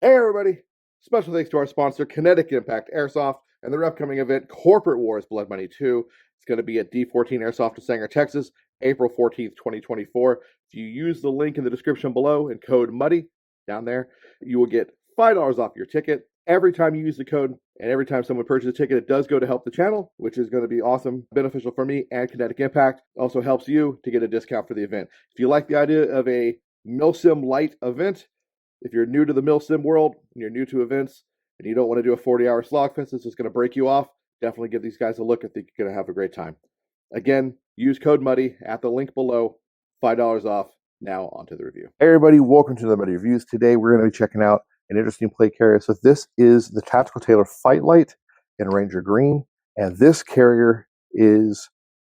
Hey everybody! Special thanks to our sponsor, Kinetic Impact Airsoft, and their upcoming event, Corporate Wars Blood Money 2. It's going to be at D14 Airsoft in Sanger, Texas, April 14th, 2024. If you use the link in the description below and code MUDDY down there, you will get $5 off your ticket every time you use the code, and every time someone purchases a ticket, it does go to help the channel, which is going to be awesome, beneficial for me and Kinetic Impact. Also helps you to get a discount for the event. If you like the idea of a MilSim Light event, if you're new to the MilSim world and you're new to events and you don't want to do a 40-hour slogfest, it's just going to break you off, definitely give these guys a look. I think you're going to have a great time. Again, use code MUDDY at the link below, $5 off. Now onto the review. Hey everybody, welcome to the MUDDY Reviews. Today we're going to be checking out an interesting play carrier. So this is the Tactical Tailor Fight Light in Ranger Green, and this carrier is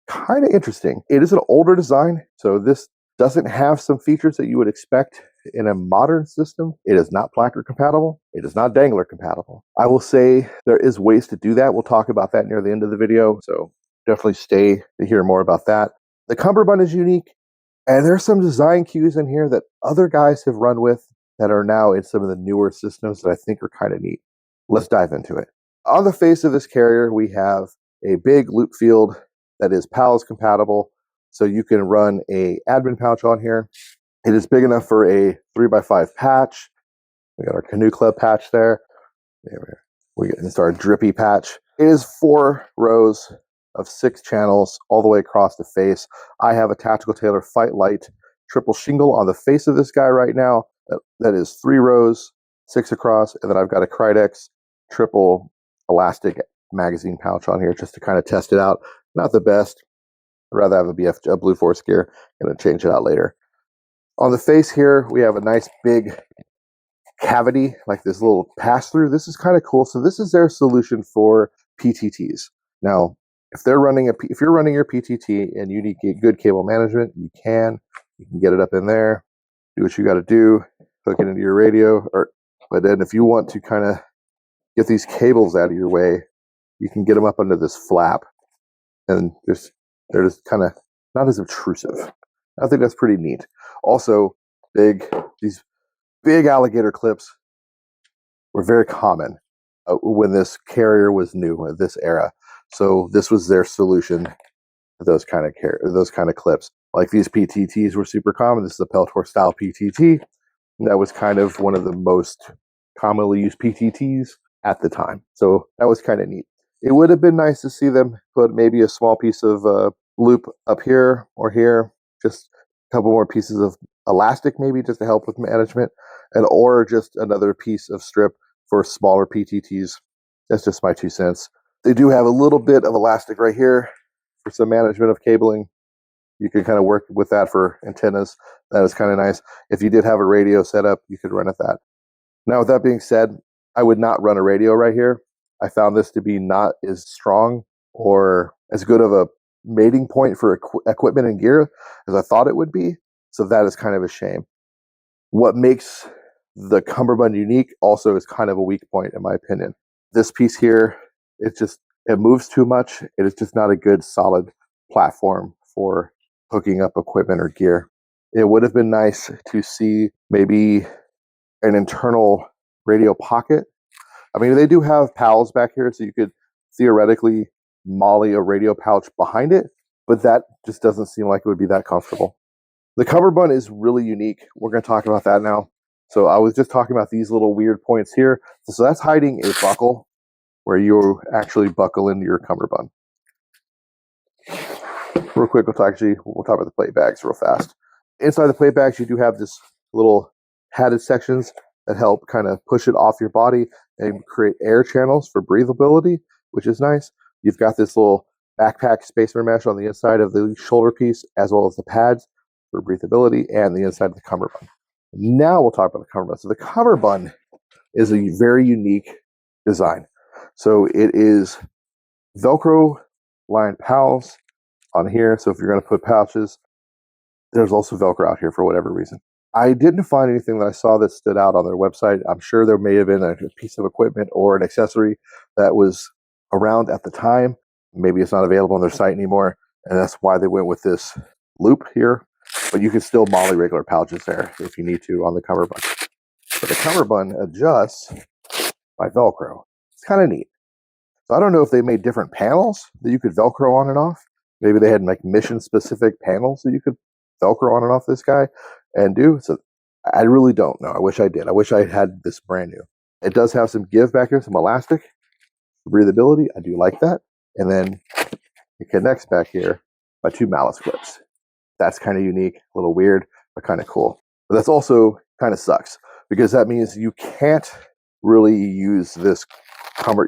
kind of interesting. It is an older design, so this doesn't have some features that you would expect in a modern system. It is not placard compatible. It is not dangler compatible. I will say there is ways to do that. We'll talk about that near the end of the video, so definitely stay to hear more about that. The Cummerbund is unique, and there's some design cues in here that other guys have run with that are now in some of the newer systems that I think are kind of neat. Let's dive into it. On the face of this carrier, we have a big loop field that is PALS compatible, so you can run a admin pouch on here. It is big enough for a 3x5 patch. We got our Canoe Club patch there. We get our drippy patch. It is 4 rows of 6 channels all the way across the face. I have a Tactical Tailor Fight Light triple shingle on the face of this guy right now. That is 3 rows, 6 across, and then I've got a Krydex triple elastic magazine pouch on here just to kind of test it out. Not the best. I'd rather have a Blue Force gear. Gonna change it out later. On the face here, we have a nice big cavity, like this little pass-through. This is kind of cool. So this is their solution for PTTs. Now, if you're running your PTT and you need good cable management, you can get it up in there, do what you got to do, hook it into your radio. But then if you want to kind of get these cables out of your way, you can get them up under this flap, and they're just kind of not as obtrusive. I think that's pretty neat. Also, these big alligator clips were very common when this carrier was new at this era. So this was their solution to those kind of clips. Like these PTTs were super common. This is a Peltor style PTT. That was kind of one of the most commonly used PTTs at the time. So that was kind of neat. It would have been nice to see them put maybe a small piece of loop up here or here, just a couple more pieces of elastic maybe just to help with management, or just another piece of strip for smaller PTTs. That's just my 2 cents. They do have a little bit of elastic right here for some management of cabling. You can kind of work with that for antennas. That is kind of nice. If you did have a radio set up, you could run at that. Now, with that being said, I would not run a radio right here. I found this to be not as strong or as good of a mating point for equipment and gear as I thought it would be. So that is kind of a shame. What makes the Cummerbund unique also is kind of a weak point in my opinion. This piece here, it moves too much. It is just not a good solid platform for hooking up equipment or gear. It would have been nice to see maybe an internal radio pocket. I mean, they do have PALs back here, so you could theoretically molly a radio pouch behind it, but that just doesn't seem like it would be that comfortable. The Cummerbund is really unique. We're going to talk about that now. So I was just talking about these little weird points here. So that's hiding a buckle where you actually buckle into your Cummerbund. Real quick, we'll talk about the plate bags real fast. Inside the plate bags, you do have this little padded sections that help kind of push it off your body and create air channels for breathability, which is nice. You've got this little backpack spacer mesh on the inside of the shoulder piece, as well as the pads for breathability, and the inside of the Cummerbund. Now we'll talk about the Cummerbund. So the Cummerbund is a very unique design. So it is Velcro lined PALs on here. So if you're going to put pouches, there's also Velcro out here for whatever reason. I didn't find anything that I saw that stood out on their website. I'm sure there may have been a piece of equipment or an accessory that was around at the time. Maybe it's not available on their site anymore, and that's why they went with this loop here. But you can still molly regular pouches there if you need to on the Cummerbund. But the cummerbund adjusts by Velcro. It's kind of neat. So I don't know if they made different panels that you could Velcro on and off. Maybe they had like mission specific panels that you could Velcro on and off this guy and do. So I really don't know. I wish I did. I wish I had this brand new. It does have some give back here, some elastic breathability. I do like that. And then it connects back here by 2 malice clips. That's kind of unique, a little weird, but kind of cool. But that's also kind of sucks because that means you can't really use this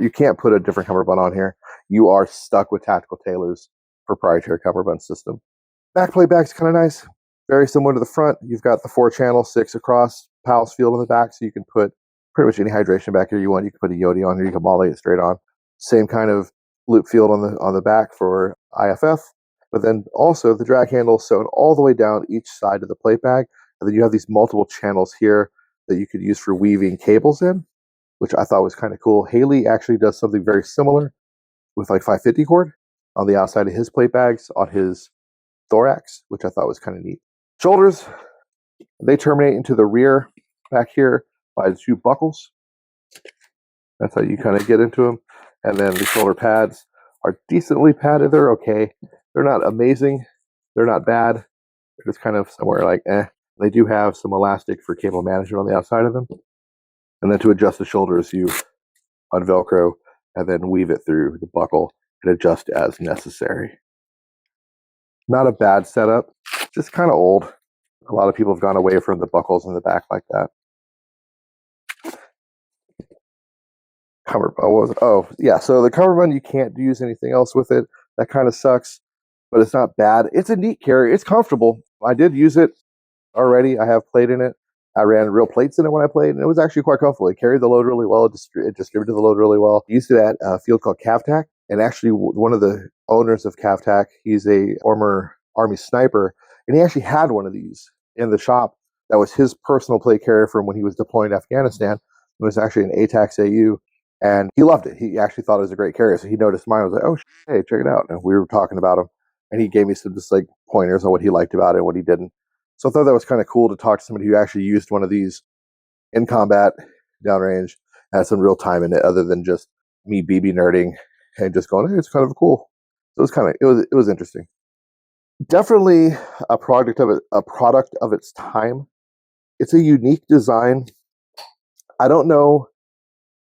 you can't put a different cummerbund on here. You are stuck with Tactical Tailor's proprietary cummerbund system. Backplate bag's kind of nice. Very similar to the front. You've got the 4-channel, 6 across Powell's field on the back, so you can put pretty much any hydration back here you want. You can put a Yodi on here. You can molly it straight on. Same kind of loop field on the back for IFF. But then also the drag handle sewn all the way down each side of the plate bag. And then you have these multiple channels here that you could use for weaving cables in, which I thought was kind of cool. Haley actually does something very similar with like 550 cord on the outside of his plate bags on his thorax, which I thought was kind of neat. Shoulders, they terminate into the rear back here by the 2 buckles. That's how you kind of get into them. And then the shoulder pads are decently padded. They're okay. They're not amazing. They're not bad. They're just kind of somewhere like eh. They do have some elastic for cable management on the outside of them. And then to adjust the shoulders, you unvelcro and then weave it through the buckle and adjust as necessary. Not a bad setup, just kind of old. A lot of people have gone away from the buckles in the back like that. So the cummerbund, you can't use anything else with it. That kind of sucks, but it's not bad. It's a neat carry. It's comfortable. I did use it already. I have played in it. I ran real plates in it when I played, and it was actually quite comfortable. It carried the load really well. It distributed the load really well. I used it at a field called Cavtac, and actually one of the owners of Cavtac, he's a former Army sniper, and he actually had one of these in the shop. That was his personal plate carrier from when he was deploying to Afghanistan. It was actually an ATAX AU, and he loved it. He actually thought it was a great carrier, so he noticed mine. I was like, oh, hey, check it out. And we were talking about him, and he gave me some just like pointers on what he liked about it and what he didn't. So I thought that was kind of cool to talk to somebody who actually used one of these in combat, downrange, had some real time in it, other than just me BB nerding and just going, hey, it's kind of cool. So it was interesting. Definitely a product of its time. It's a unique design. I don't know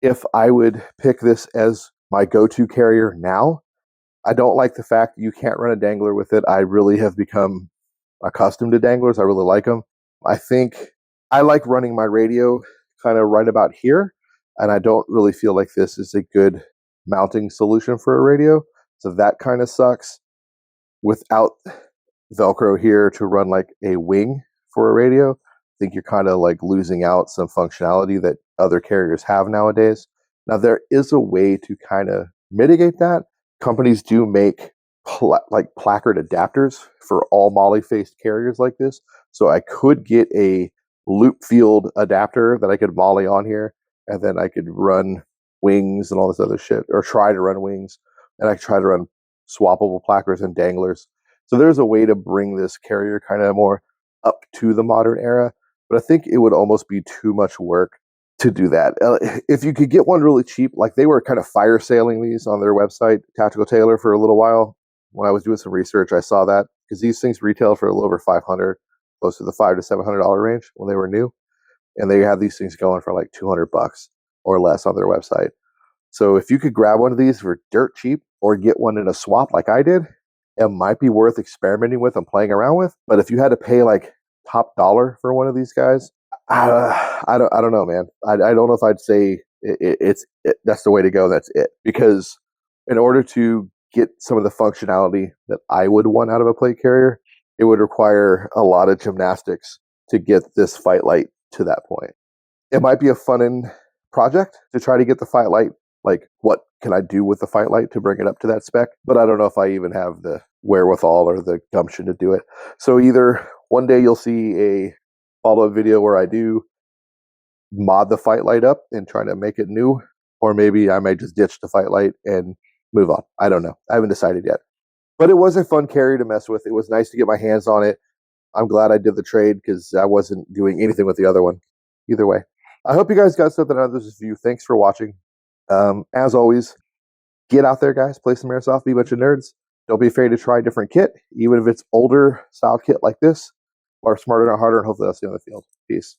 if I would pick this as my go-to carrier now. I don't like the fact that you can't run a dangler with it. I really have become accustomed to danglers. I really like them. I think I like running my radio kind of right about here, and I don't really feel like this is a good mounting solution for a radio. So that kind of sucks. Without Velcro here to run like a wing for a radio, I think you're kind of like losing out some functionality that other carriers have nowadays. Now, there is a way to kind of mitigate that. Companies do make like placard adapters for all molly-faced carriers like this. So I could get a loop field adapter that I could molly on here, and then I could run wings and all this other shit, or try to run wings, and I could try to run swappable placards and danglers. So there's a way to bring this carrier kind of more up to the modern era, but I think it would almost be too much work to do that. If you could get one really cheap, like they were kind of fire sailing these on their website, Tactical Tailor, for a little while. When I was doing some research, I saw that because these things retail for a little over $500, close to the $500 to $700 range when they were new, and they had these things going for like $200 or less on their website. So if you could grab one of these for dirt cheap or get one in a swap like I did, it might be worth experimenting with and playing around with. But if you had to pay like top dollar for one of these guys, I don't know, man. I don't know if I'd say that's the way to go. That's it. Because in order to get some of the functionality that I would want out of a plate carrier, it would require a lot of gymnastics to get this fight light to that point. It might be a fun project to try to get the fight light. Like, what can I do with the fight light to bring it up to that spec? But I don't know if I even have the wherewithal or the gumption to do it. So either one day you'll see a follow-up video where I do mod the fight light up and try to make it new, or maybe I might just ditch the fight light and move on. I don't know. I haven't decided yet. But it was a fun carrier to mess with. It was nice to get my hands on it. I'm glad I did the trade because I wasn't doing anything with the other one. Either way. I hope you guys got something out of this review. Thanks for watching. As always, get out there, guys. Play some Airsoft. Be a bunch of nerds. Don't be afraid to try a different kit, even if it's older style kit like this, or smarter, not harder, and hopefully that's the on the field. Peace.